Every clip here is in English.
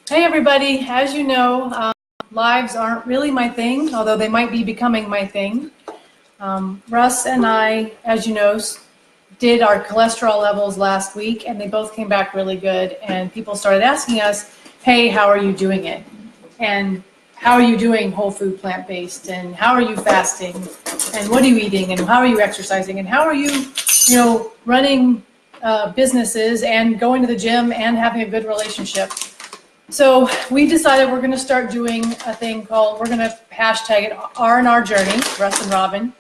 Hey everybody, as you know, lives aren't really my thing, although they might be becoming my thing. Russ and I, as you know, did our cholesterol levels last week, and they both came back really good, and people started asking us, hey, how are you doing it? And how are you doing whole food plant-based? And how are you fasting? And what are you eating? And how are you exercising? And how are you, running businesses and going to the gym and having a good relationship? So we decided we're going to start doing a thing called, we're going to hashtag it R&R Journey, Russ and Robin.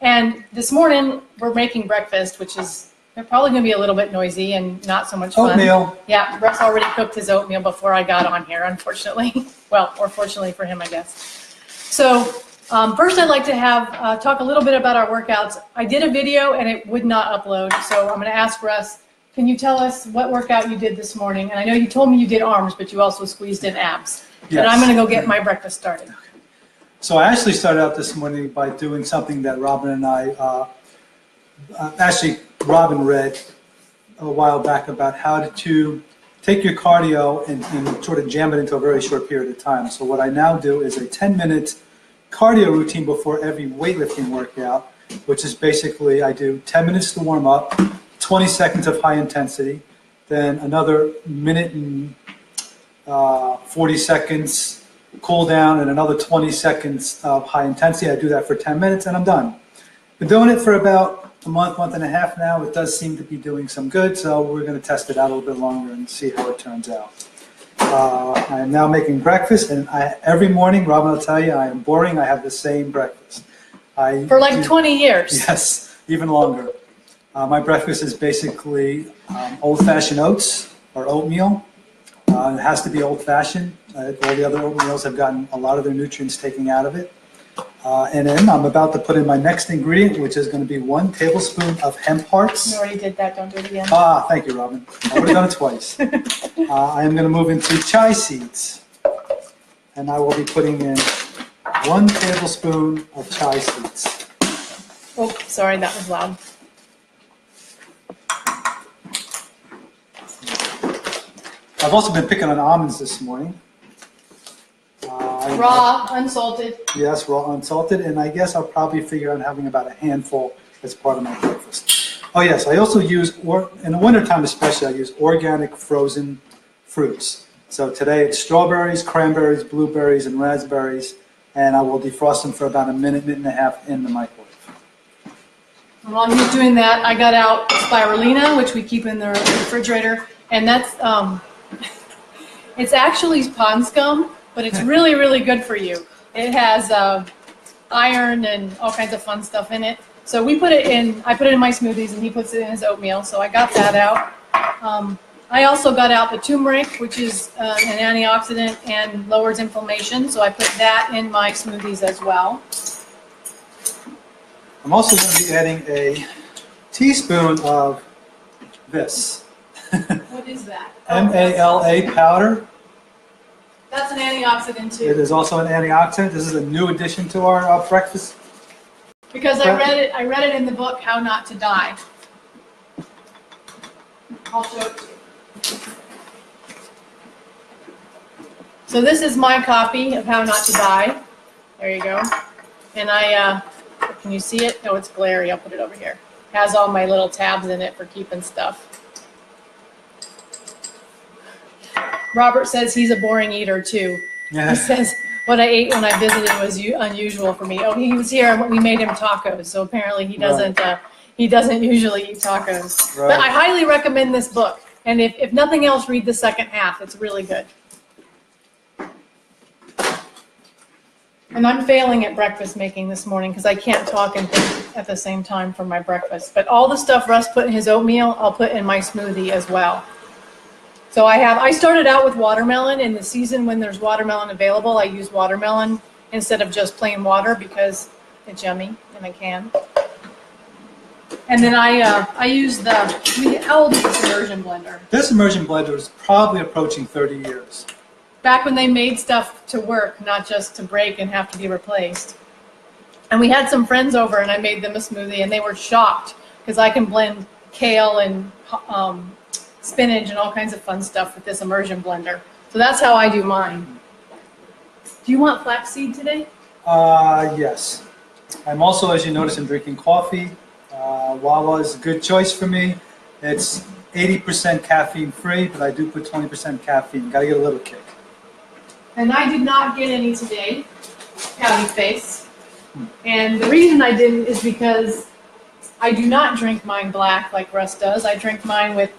And this morning we're making breakfast, which is probably going to be a little bit noisy and not so much fun. Oatmeal. Yeah, Russ already cooked his oatmeal before I got on here, unfortunately. Well, or fortunately for him, I guess. So first I'd like to have talk a little bit about our workouts. I did a video and it would not upload, so I'm going to ask Russ, can you tell us what workout you did this morning? And I know you told me you did arms, but you also squeezed in abs. Yes. And I'm going to go get my breakfast started. So I actually started out this morning by doing something that Robin and I, Robin read a while back about how to take your cardio and sort of jam it into a very short period of time. So what I now do is a 10-minute cardio routine before every weightlifting workout, which is basically I do 10 minutes to warm up, 20 seconds of high intensity, then another minute and 40 seconds cool down, and another 20 seconds of high intensity. I do that for 10 minutes and I'm done. Been doing it for about a month and a half now. It does seem to be doing some good, so we're going to test it out a little bit longer and see how it turns out. I am now making breakfast, and every morning, Robin will tell you, I am boring. I have the same breakfast. For like 20 years. Yes, even longer. My breakfast is basically old-fashioned oats or oatmeal. It has to be old-fashioned. All the other oatmeals have gotten a lot of their nutrients taken out of it. And then I'm about to put in my next ingredient, which is going to be 1 tablespoon of hemp hearts. You already did that. Don't do it again. Thank you, Robin. I would have done it twice. I am going to move into chai seeds. And I will be putting in 1 tablespoon of chai seeds. Oh, sorry, that was loud. I've also been picking on almonds this morning. Raw, unsalted. Yes, raw, unsalted, and I guess I'll probably figure out having about a handful as part of my breakfast. Oh yes, I also use, in the wintertime especially, I use organic frozen fruits. So today it's strawberries, cranberries, blueberries, and raspberries, and I will defrost them for about a minute and a half in the microwave. While he's doing that, I got out spirulina, which we keep in the refrigerator, and that's, it's actually pond scum, but it's really, really good for you. It has iron and all kinds of fun stuff in it. So we put it in, I put it in my smoothies and he puts it in his oatmeal. So I got that out. I also got out the turmeric, which is an antioxidant and lowers inflammation. So I put that in my smoothies as well. I'm also going to be adding a teaspoon of this. What is that? MALA powder. That's an antioxidant too. It is also an antioxidant. This is a new addition to our breakfast. Because I read it in the book, How Not to Die. I'll show it to you. So this is my copy of How Not to Die. There you go. And can you see it? No, it's glary. I'll put it over here. It has all my little tabs in it for keeping stuff. Robert says he's a boring eater too. Yeah. He says what I ate when I visited was unusual for me. Oh, he was here and we made him tacos. So apparently he doesn't usually eat tacos. Right. But I highly recommend this book. And if nothing else, read the second half. It's really good. And I'm failing at breakfast making this morning because I can't talk and think at the same time for my breakfast. But all the stuff Russ put in his oatmeal, I'll put in my smoothie as well. So I started out with watermelon. In the season when there's watermelon available, I use watermelon instead of just plain water because it's yummy and I can. And then I use how old is this immersion blender? This immersion blender is probably approaching 30 years. Back when they made stuff to work, not just to break and have to be replaced. And we had some friends over and I made them a smoothie and they were shocked because I can blend kale and spinach and all kinds of fun stuff with this immersion blender. So that's how I do mine. Do you want flaxseed today? Yes. I'm also, as you notice, I'm drinking coffee. Wawa is a good choice for me. It's 80% caffeine free, but I do put 20% caffeine. Got to get a little kick. And I did not get any today, pouty face. And the reason I didn't is because I do not drink mine black like Russ does. I drink mine with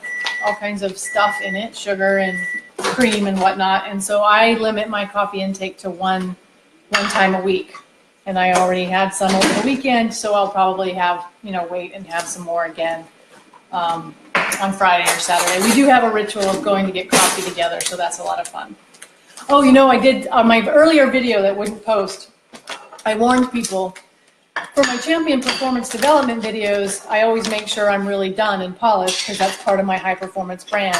all kinds of stuff in it, sugar and cream and whatnot. And so I limit my coffee intake to one time a week. And I already had some over the weekend, so I'll probably have, wait and have some more again on Friday or Saturday. We do have a ritual of going to get coffee together, so that's a lot of fun. Oh, I did on my earlier video that wouldn't post, I warned people, for my champion performance development videos, I always make sure I'm really done and polished because that's part of my high performance brand.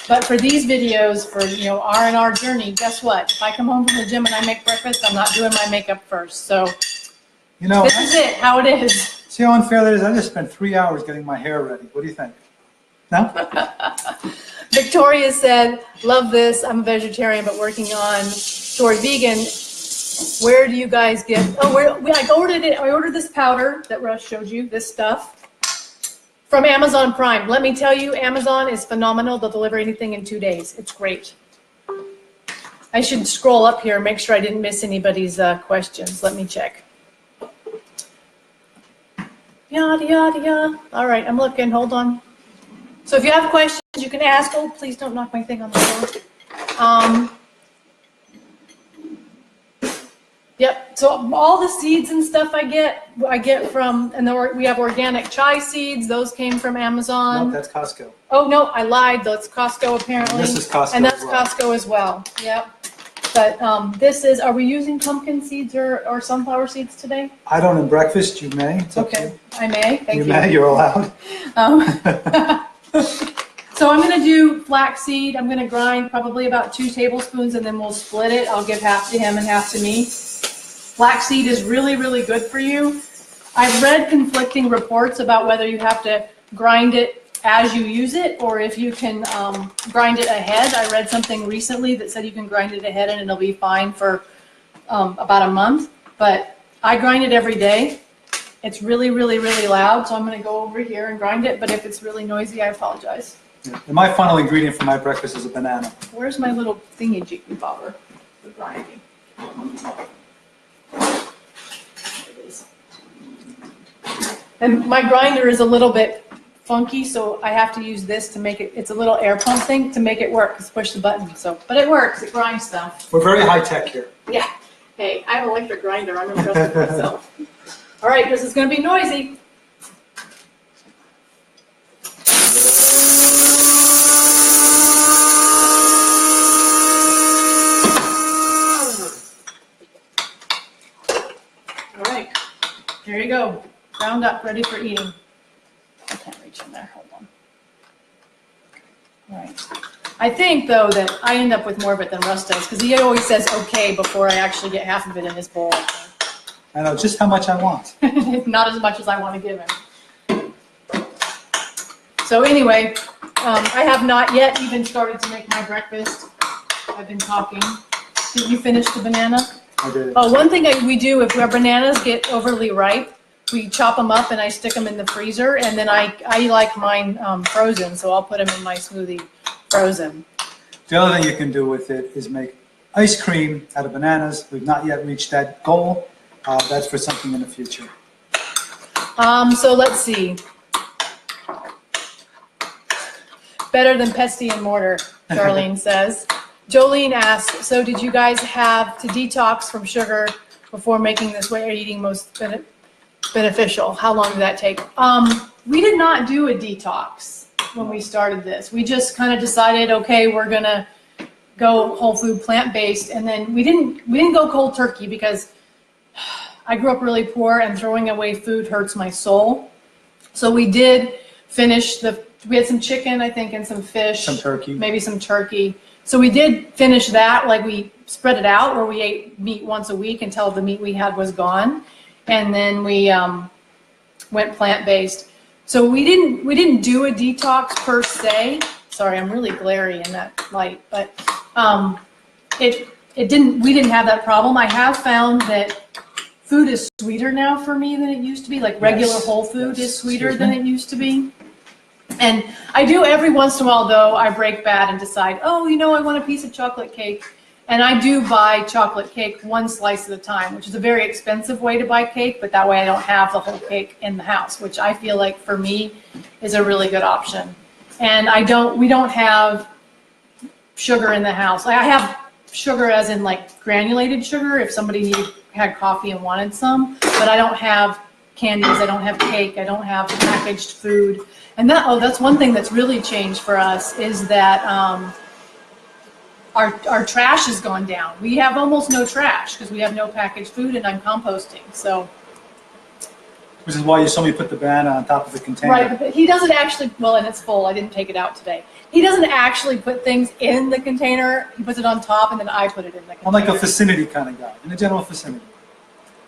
But for these videos, for R&R journey, guess what? If I come home from the gym and I make breakfast, I'm not doing my makeup first. So this is it, how it is. See how unfair that is? I just spent 3 hours getting my hair ready. What do you think? No? Victoria said, love this. I'm a vegetarian, but working on toward vegan. Where do you guys get? Oh, I ordered it. I ordered this powder that Russ showed you. This stuff from Amazon Prime. Let me tell you, Amazon is phenomenal. They'll deliver anything in 2 days. It's great. I should scroll up here and make sure I didn't miss anybody's questions. Let me check. Yada yada yada. All right, I'm looking. Hold on. So if you have questions, you can ask. Oh, please don't knock my thing on the floor. Yep. So all the seeds and stuff I get from, and we have organic chai seeds. Those came from Amazon. No, that's Costco. Oh no, I lied. That's Costco apparently. And this is Costco. And that's as well. Costco as well. Yep. But this is. Are we using pumpkin seeds or sunflower seeds today? I don't in breakfast. You may. It's up to Okay. you. I may. Thank you. You may. You're allowed. So I'm going to do flaxseed. I'm going to grind probably about 2 tablespoons, and then we'll split it. I'll give half to him and half to me. Flaxseed is really, really good for you. I've read conflicting reports about whether you have to grind it as you use it or if you can grind it ahead. I read something recently that said you can grind it ahead and it'll be fine for about a month. But I grind it every day. It's really, really, really loud, so I'm going to go over here and grind it. But if it's really noisy, I apologize. Yeah. And my final ingredient for my breakfast is a banana. Where's my little thingy-jiggy bobber for grinding? And my grinder is a little bit funky, so I have to use this to make it, it's a little air pump thing to make it work. Just push the button. So, but it works, it grinds stuff. We're very high tech here. Yeah. Hey, I have an electric grinder. I'm impressed with myself. All right, this is going to be noisy. All right, here you go. Ground up, ready for eating. I can't reach in there. Hold on. All right. I think, though, that I end up with more of it than Russ does because he always says okay before I actually get half of it in his bowl. I know just how much I want. Not as much as I want to give him. So anyway, I have not yet even started to make my breakfast. I've been talking. Did you finish the banana? I did. Oh, one thing we do if our bananas get overly ripe, we chop them up and I stick them in the freezer, and then I like mine frozen, so I'll put them in my smoothie frozen. The other thing you can do with it is make ice cream out of bananas. We've not yet reached that goal. That's for something in the future. So let's see. Better than pesty and mortar, Charlene says. Jolene asks, so did you guys have to detox from sugar before making this way of eating most beneficial? How long did that take? We did not do a detox when we started this. We just kind of decided, okay, we're going to go whole food plant-based, and then we didn't go cold turkey because I grew up really poor and throwing away food hurts my soul. So we did finish we had some chicken, I think, and some fish. Some turkey. Maybe some turkey. So we did finish that, like we spread it out where we ate meat once a week until the meat we had was gone. And then we went plant-based. So we didn't do a detox per se. Sorry, I'm really glary in that light, but it didn't. We didn't have that problem. I have found that food is sweeter now for me than it used to be. Like regular whole food is sweeter than it used to be. And I do every once in a while, though, I break bad and decide, oh, you know, I want a piece of chocolate cake. And I do buy chocolate cake one slice at a time, which is a very expensive way to buy cake, but that way I don't have the whole cake in the house, which I feel like for me is a really good option. And we don't have sugar in the house. Like I have sugar as in like granulated sugar if somebody had coffee and wanted some, but I don't have candies, I don't have cake, I don't have packaged food. And that's one thing that's really changed for us is that our trash has gone down. We have almost no trash because we have no packaged food and I'm composting. So, which is why you saw me put the banana on top of the container. Right, but he doesn't actually, well, and it's full. I didn't take it out today. He doesn't actually put things in the container. He puts it on top and then I put it in the container. I'm like a vicinity kind of guy, in a general vicinity.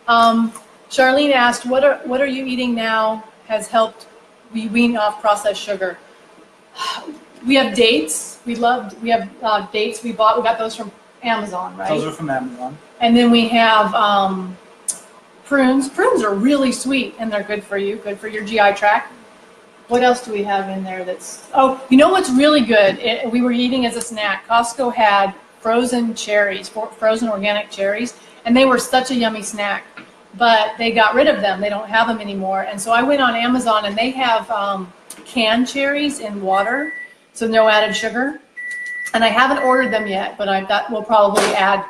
Charlene asked, what are you eating now has helped we wean off processed sugar? We have dates. We have dates we bought. We got those from Amazon, right? Those are from Amazon. And then we have prunes. Prunes are really sweet and they're good for you, good for your GI tract. What else do we have in there that's, oh, you know what's really good? We were eating as a snack. Costco had frozen cherries, frozen organic cherries, and they were such a yummy snack. But they got rid of them. They don't have them anymore. And so I went on Amazon and they have canned cherries in water, so no added sugar. And I haven't ordered them yet, but we'll probably add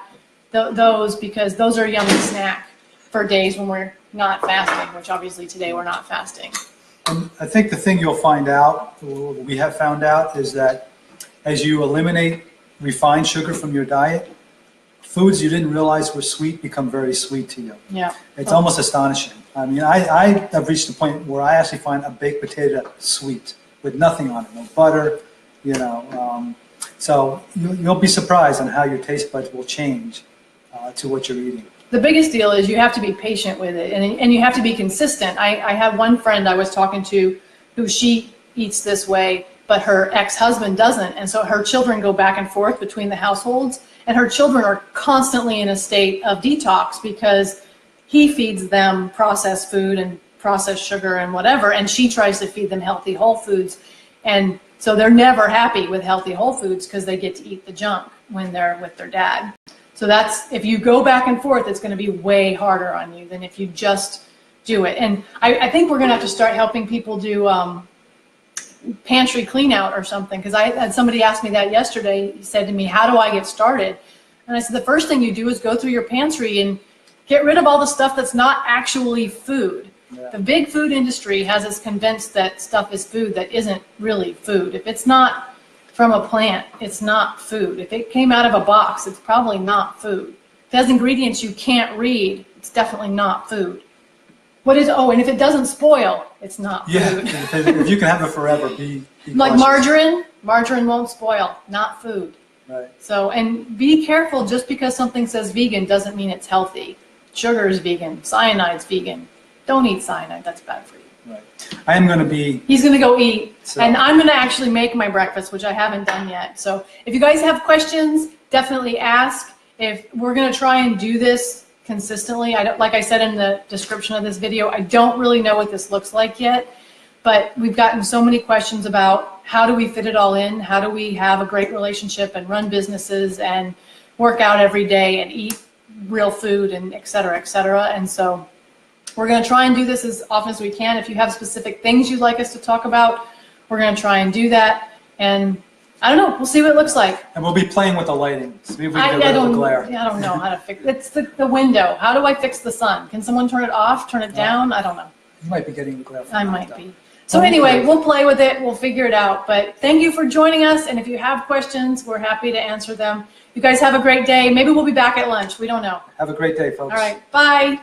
those because those are a yummy snack for days when we're not fasting, which obviously today we're not fasting. And I think the thing you'll find out, or we have found out, is that as you eliminate refined sugar from your diet, foods you didn't realize were sweet become very sweet to you. Yeah. It's almost astonishing. I mean, I have reached a point where I actually find a baked potato sweet with nothing on it, no butter, you know. So you'll be surprised on how your taste buds will change to what you're eating. The biggest deal is you have to be patient with it and you have to be consistent. I have one friend I was talking to who she eats this way, but her ex-husband doesn't. And so her children go back and forth between the households. And her children are constantly in a state of detox because he feeds them processed food and processed sugar and whatever, and she tries to feed them healthy whole foods. And so they're never happy with healthy whole foods because they get to eat the junk when they're with their dad. So that's, if you go back and forth, it's going to be way harder on you than if you just do it. And I think we're going to have to start helping people do pantry clean out or something, because I had somebody ask me that yesterday. He said to me, how do I get started? And I said, the first thing you do is go through your pantry and get rid of all the stuff that's not actually food. Yeah. The big food industry has us convinced that stuff is food that isn't really food. If it's not from a plant, it's not food. If it came out of a box, it's probably not food. If it has ingredients you can't read, it's definitely not food. And if it doesn't spoil, it's not food. Yeah, if you can have it forever, be like cautious. Margarine won't spoil, not food. Right. So, and be careful, just because something says vegan doesn't mean it's healthy. Sugar is vegan, cyanide's vegan. Don't eat cyanide, that's bad for you. Right. I am going to be... He's going to go eat, and I'm going to actually make my breakfast, which I haven't done yet. So if you guys have questions, definitely ask. If we're going to try and do this consistently, like I said in the description of this video, I don't really know what this looks like yet, but we've gotten so many questions about how do we fit it all in, how do we have a great relationship and run businesses and work out every day and eat real food and et cetera, et cetera. And so we're going to try and do this as often as we can. If you have specific things you'd like us to talk about, we're going to try and do that. And I don't know, we'll see what it looks like. And we'll be playing with the lighting. See if we can get rid of the glare. I don't know how to fix it. It's the window. How do I fix the sun? Can someone turn it off, turn it down? I don't know. You might be getting the glare. I might be. So anyway, we'll play with it. We'll figure it out. But thank you for joining us. And if you have questions, we're happy to answer them. You guys have a great day. Maybe we'll be back at lunch. We don't know. Have a great day, folks. All right. Bye.